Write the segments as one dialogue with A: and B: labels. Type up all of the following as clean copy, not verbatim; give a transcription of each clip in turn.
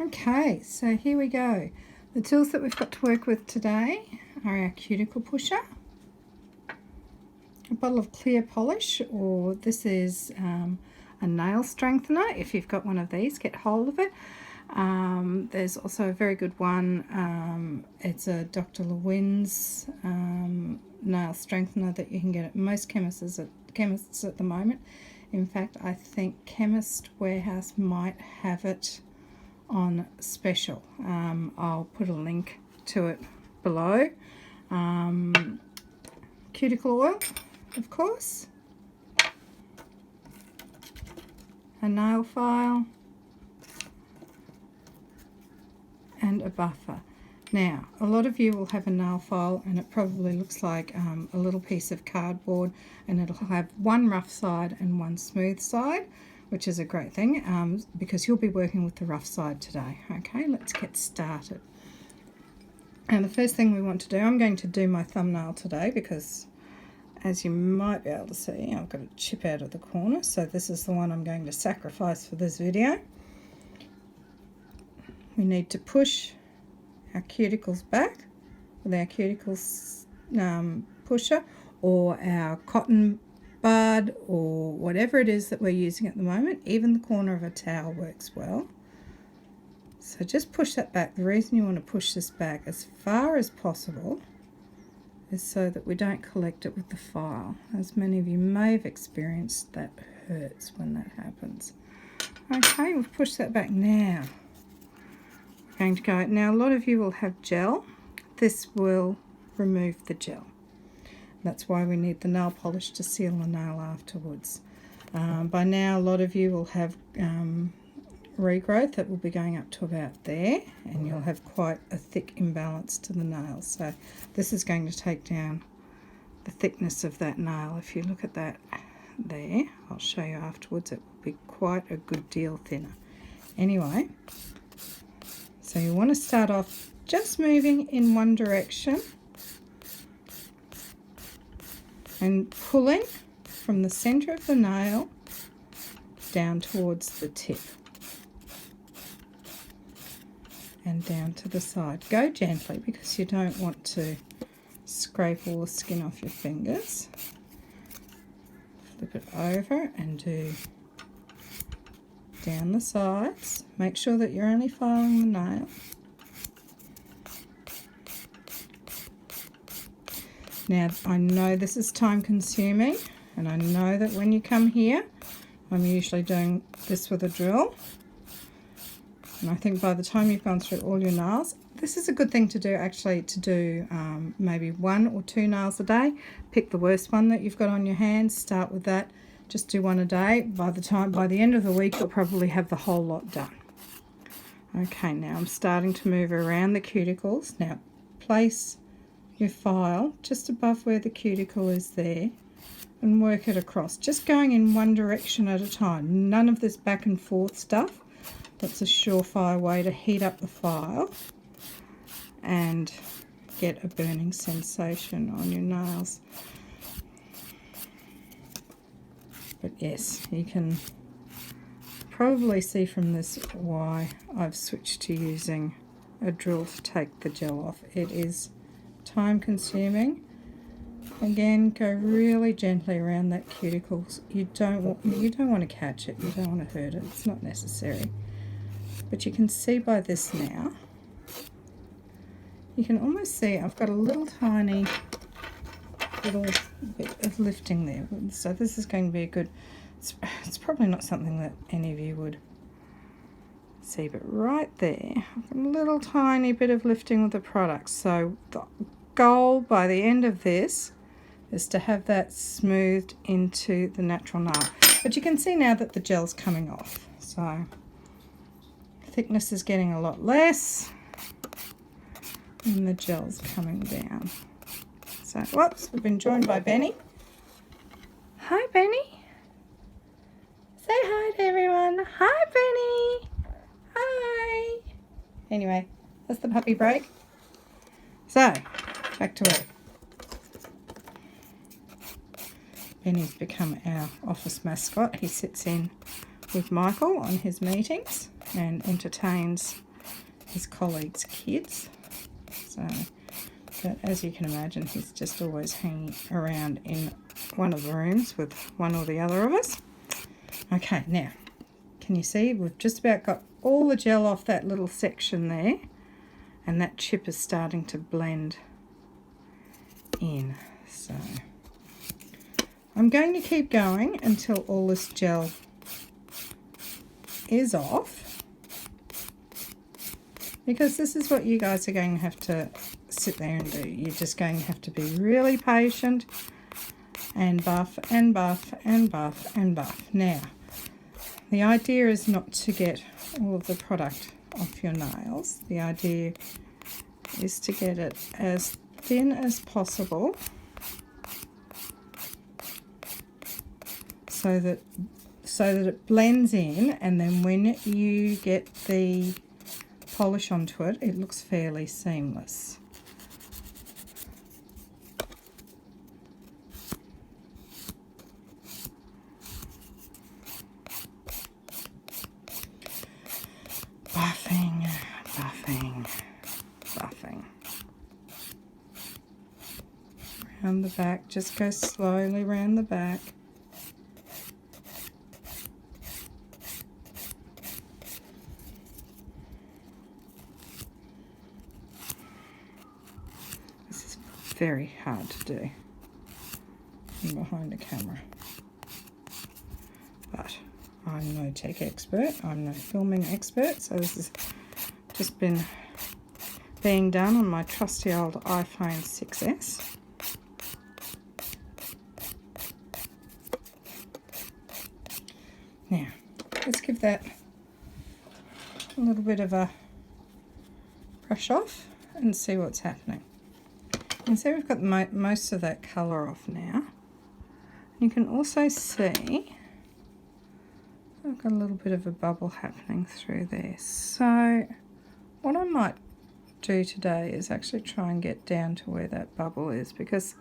A: Okay, so here we go. The tools that we've got to work with today are our cuticle pusher, a bottle of clear polish, or this is a nail strengthener. If you've got one of these, get hold of it. There's also a very good one. It's a Dr. Lewin's nail strengthener that you can get at most chemists at the moment. In fact, I think Chemist Warehouse might have it on special. I'll put a link to it below. Cuticle oil, of course, a nail file, and a buffer. Now, a lot of you will have a nail file and it probably looks like a little piece of cardboard, and it'll have one rough side and one smooth side, which is a great thing because you'll be working with the rough side today. Okay, let's get started. And the first thing we want to do, I'm going to do my thumbnail today because, as you might be able to see, I've got a chip out of the corner, so this is the one I'm going to sacrifice for this video. We need to push our cuticles back with our cuticles pusher, or our cotton bud, or whatever it is that we're using at the moment. Even the corner of a towel works well. So just push that back. The reason you want to push this back as far as possible is so that we don't collect it with the file. As many of you may have experienced, that hurts when that happens. Okay, we've pushed that back now. We're going to go, now a lot of you will have gel. This will remove the gel. That's why we need the nail polish to seal the nail afterwards. By now a lot of you will have regrowth that will be going up to about there, and you'll have quite a thick imbalance to the nails. So this is going to take down the thickness of that nail. If you look at that there, I'll show you afterwards, it will be quite a good deal thinner. Anyway, so you want to start off just moving in one direction and pulling from the center of the nail down towards the tip and down to the side. Go gently because you don't want to scrape all the skin off your fingers. Flip it over and do down the sides. Make sure that you're only filing the nail. Now, I know this is time consuming, and I know that when you come here, I'm usually doing this with a drill. And I think by the time you've gone through all your nails, this is a good thing to do, actually, to do maybe 1 or 2 nails a day. Pick the worst one that you've got on your hands, start with that. Just do 1 a day. By the end of the week, you'll probably have the whole lot done. Okay, now I'm starting to move around the cuticles. Now, place your file just above where the cuticle is there and work it across. Just going in one direction at a time. None of this back and forth stuff. That's a surefire way to heat up the file and get a burning sensation on your nails. But yes, you can probably see from this why I've switched to using a drill to take the gel off. It is time consuming. Again, go really gently around that cuticles. You don't want to catch it. You don't want to hurt it. It's not necessary. But you can see by this now, you can almost see I've got a little tiny little bit of lifting there. So this is going to be a good, it's probably not something that any of you would see, but right there, I've got a little tiny bit of lifting with the product. So the goal by the end of this is to have that smoothed into the natural nail. But you can see now that the gel's coming off. So thickness is getting a lot less and the gel's coming down. So, whoops, we've been joined by Benny. Hi, Benny. Say hi to everyone. Hi, Benny. Hi. Anyway, that's the puppy break. So, back to work. Benny's become our office mascot. He sits in with Michael on his meetings and entertains his colleagues' kids. So, but as you can imagine, he's just always hanging around in one of the rooms with one or the other of us. Okay, now, can you see? We've just about got all the gel off that little section there, and that chip is starting to blend in. So I'm going to keep going until all this gel is off, because this is what you guys are going to have to sit there and do. You're just going to have to be really patient and buff and buff and buff and buff. Now, the idea is not to get all of the product off your nails. The idea is to get it as thin as possible so that it blends in, and then when you get the polish onto it, it looks fairly seamless. Buffing, buffing, buffing. Around the back, just go slowly around the back. This is very hard to do from behind a camera. But I'm no tech expert, I'm no filming expert, so this has just been being done on my trusty old iPhone 6S. Now, let's give that a little bit of a brush off and see what's happening. You can see we've got most of that colour off now. You can also see I've got a little bit of a bubble happening through there. So what I might do today is actually try and get down to where that bubble is, because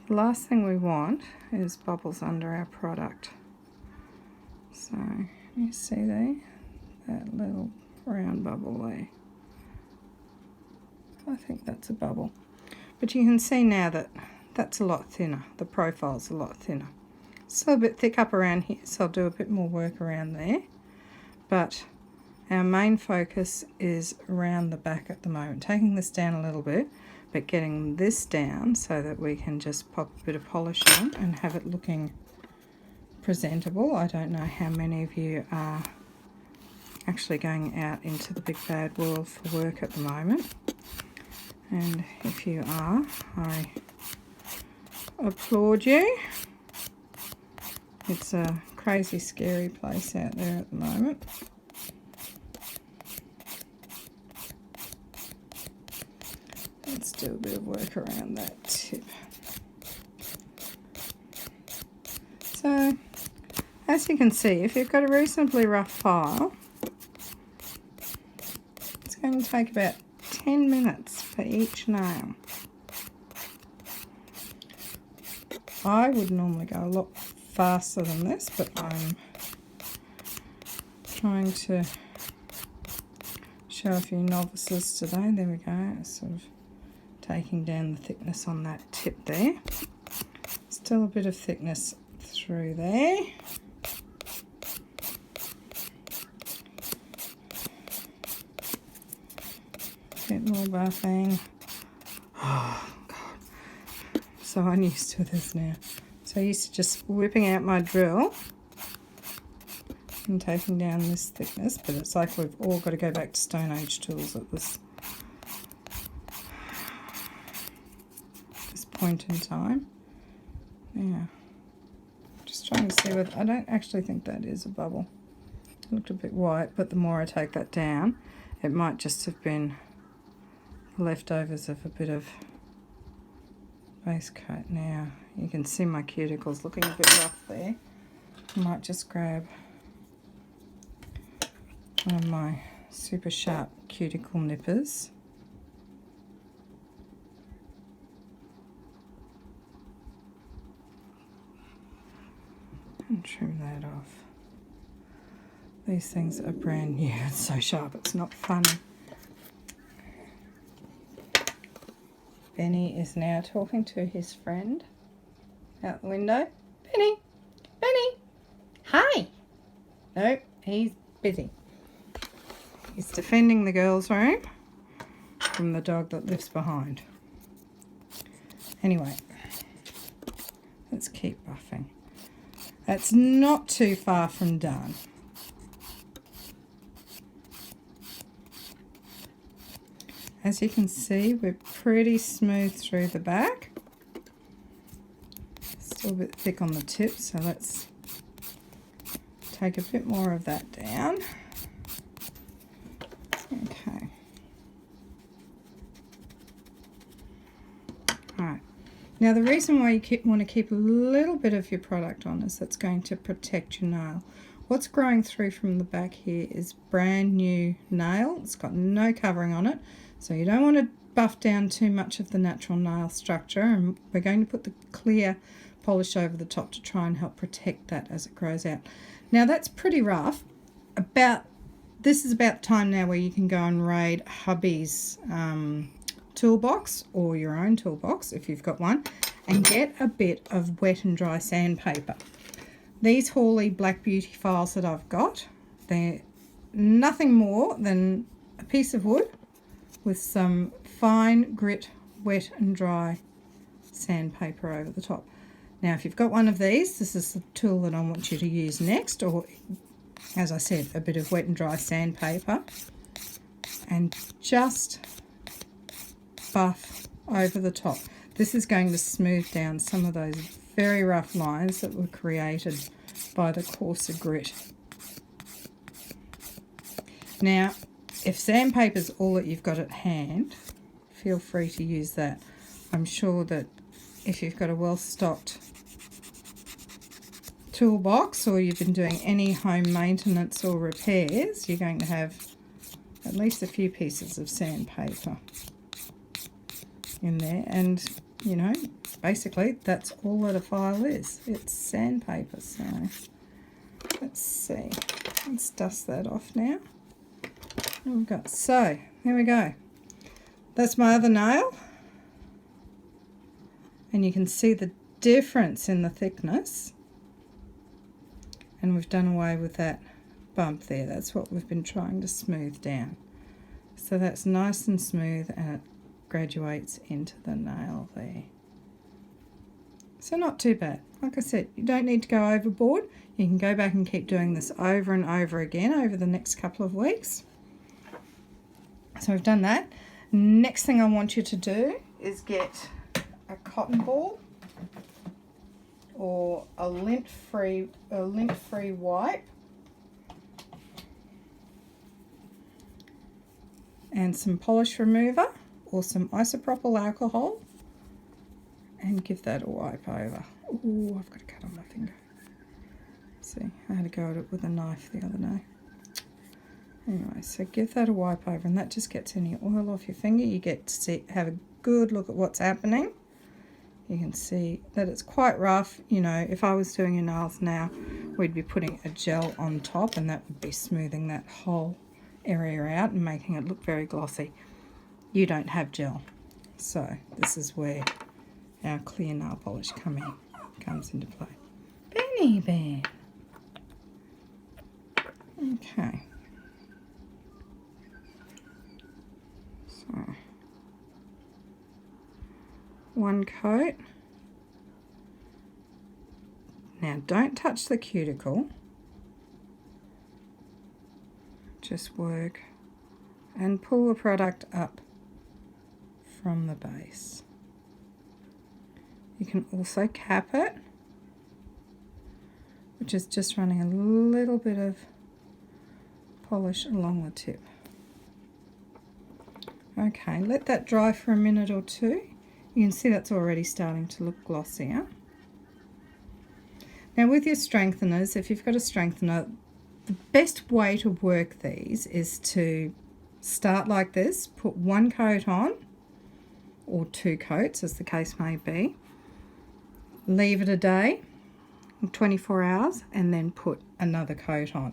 A: the last thing we want is bubbles under our product. So you see there, that little round bubble there. I think that's a bubble. But you can see now that that's a lot thinner. The profile's a lot thinner. It's a little bit thick up around here, so I'll do a bit more work around there. But our main focus is around the back at the moment, taking this down a little bit, but getting this down so that we can just pop a bit of polish on and have it looking presentable. I don't know how many of you are actually going out into the big bad world for work at the moment. And if you are, I applaud you. It's a crazy, scary place out there at the moment. Let's do a bit of work around that tip. So, as you can see, if you've got a reasonably rough file, it's going to take about 10 minutes for each nail. I would normally go a lot faster than this, but I'm trying to show a few novices today. There we go, sort of taking down the thickness on that tip there. Still a bit of thickness through there. Bit more buffing. Oh God, so unused to this now. So I used to just whipping out my drill and taking down this thickness, but it's like we've all got to go back to Stone Age tools at this point in time. Yeah, just trying to see whether, I don't actually think that is a bubble. It looked a bit white, but the more I take that down, it might just have been leftovers of a bit of base coat. Now you can see my cuticles looking a bit rough there. I might just grab one of my super sharp cuticle nippers and trim that off. These things are brand new. It's so sharp, it's not funny. Benny is now talking to his friend out the window. Benny! Benny! Hi! No, he's busy. He's defending the girls' room from the dog that lives behind. Anyway, let's keep buffing. That's not too far from done. As you can see, we're pretty smooth through the back. Still a bit thick on the tip, so let's take a bit more of that down. Okay. Alright. Now the reason why you want to keep a little bit of your product on is that's going to protect your nail. What's growing through from the back here is brand new nail. It's got no covering on it. So you don't want to buff down too much of the natural nail structure, and we're going to put the clear polish over the top to try and help protect that as it grows out. Now that's pretty rough. This is about the time now where you can go and raid hubby's toolbox or your own toolbox if you've got one, and get a bit of wet and dry sandpaper. These Hawley Black Beauty files that I've got, they're nothing more than a piece of wood with some fine grit, wet and dry sandpaper over the top. Now if you've got one of these, this is the tool that I want you to use next, or as I said, a bit of wet and dry sandpaper, and just buff over the top. This is going to smooth down some of those very rough lines that were created by the coarser grit. Now if sandpaper is all that you've got at hand, feel free to use that. I'm sure that if you've got a well-stocked toolbox, or you've been doing any home maintenance or repairs, you're going to have at least a few pieces of sandpaper in there. And you know, basically that's all that a file is. It's sandpaper. So let's see, let's dust that off now. There we go. So there we go. That's my other nail, and you can see the difference in the thickness, and we've done away with that bump there. That's what we've been trying to smooth down. So that's nice and smooth, and it graduates into the nail there. So not too bad. Like I said, you don't need to go overboard. You can go back and keep doing this over and over again over the next couple of weeks. So we've done that. Next thing I want you to do is get a cotton ball or a lint-free wipe and some polish remover or some isopropyl alcohol, and give that a wipe over. Oh, I've got a cut on my finger. See, I had to go at it with a knife the other day. Anyway, so give that a wipe over, and that just gets any oil off your finger. You get to have a good look at what's happening. You can see that it's quite rough. You know, if I was doing your nails now, we'd be putting a gel on top, and that would be smoothing that whole area out and making it look very glossy. You don't have gel, so this is where our clear nail polish comes into play. Benny Bear. Okay. So one coat. Now don't touch the cuticle. Just work and pull the product up from the base. You can also cap it, which is just running a little bit of polish along the tip. Okay, let that dry for a minute or two. You can see that's already starting to look glossier. Now with your strengtheners, if you've got a strengthener, the best way to work these is to start like this, put one coat on, or two coats as the case may be, leave it a day, 24 hours, and then put another coat on.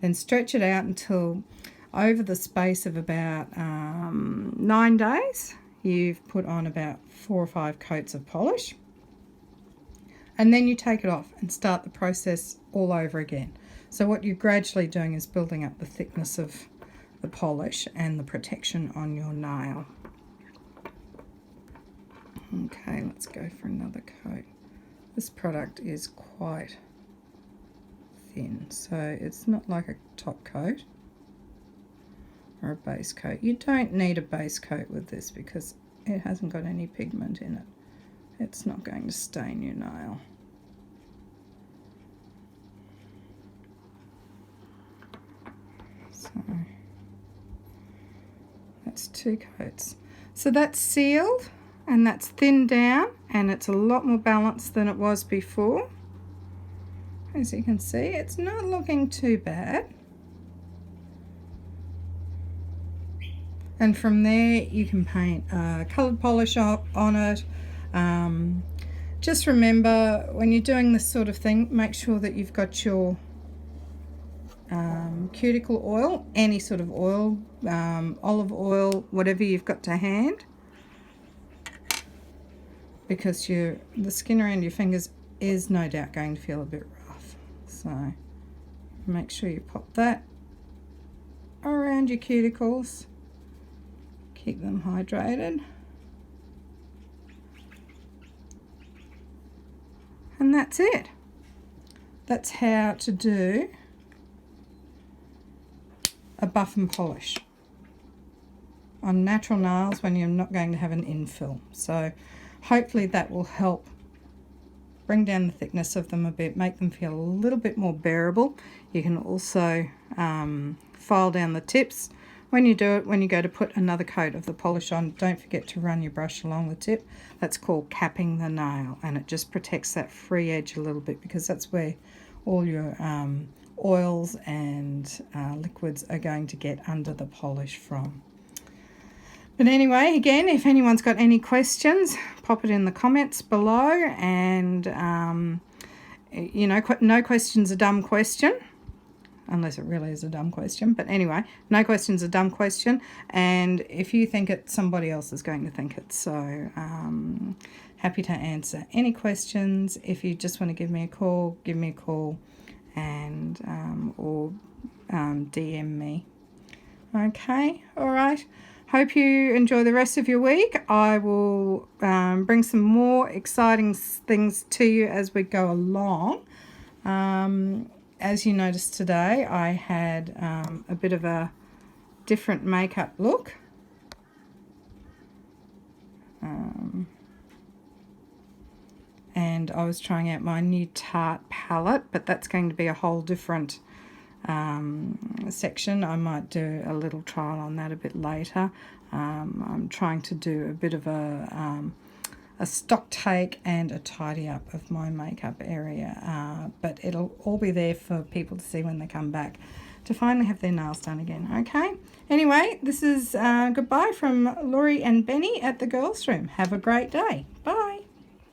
A: Then stretch it out until over the space of about 9 days, you've put on about 4 or 5 coats of polish. And then you take it off and start the process all over again. So what you're gradually doing is building up the thickness of the polish and the protection on your nail. Okay, let's go for another coat. This product is quite thin, so it's not like a top coat or a base coat. You don't need a base coat with this because it hasn't got any pigment in it. It's not going to stain your nail. So that's 2 coats. So that's sealed and that's thinned down, and it's a lot more balanced than it was before. As you can see, it's not looking too bad. And from there you can paint coloured polish on it. Just remember, when you're doing this sort of thing, make sure that you've got your cuticle oil, any sort of oil, olive oil, whatever you've got to hand, because the skin around your fingers is no doubt going to feel a bit rough. So make sure you pop that around your cuticles. Keep them hydrated. And that's it. That's how to do a buff and polish on natural nails when you're not going to have an infill. So hopefully that will help bring down the thickness of them a bit, make them feel a little bit more bearable. You can also file down the tips. When you do it, when you go to put another coat of the polish on, don't forget to run your brush along the tip. That's called capping the nail, and it just protects that free edge a little bit, because that's where all your oils and liquids are going to get under the polish from. But anyway, again, if anyone's got any questions, pop it in the comments below, and you know, no question's a dumb question, unless it really is a dumb question. But anyway, no question's a dumb question, and if you think it, somebody else is going to think it. So happy to answer any questions. If you just want to give me a call, and or DM me. Okay, all right. Hope you enjoy the rest of your week. I will bring some more exciting things to you as we go along. As you noticed today, I had a bit of a different makeup look. And I was trying out my new Tarte palette, but that's going to be a whole different section. I might do a little trial on that a bit later. I'm trying to do a bit of a stock take and a tidy up of my makeup area, but it'll all be there for people to see when they come back to finally have their nails done again. Okay, anyway, this is goodbye from Laurie and Benny at the Girls Room. Have a great day. Bye.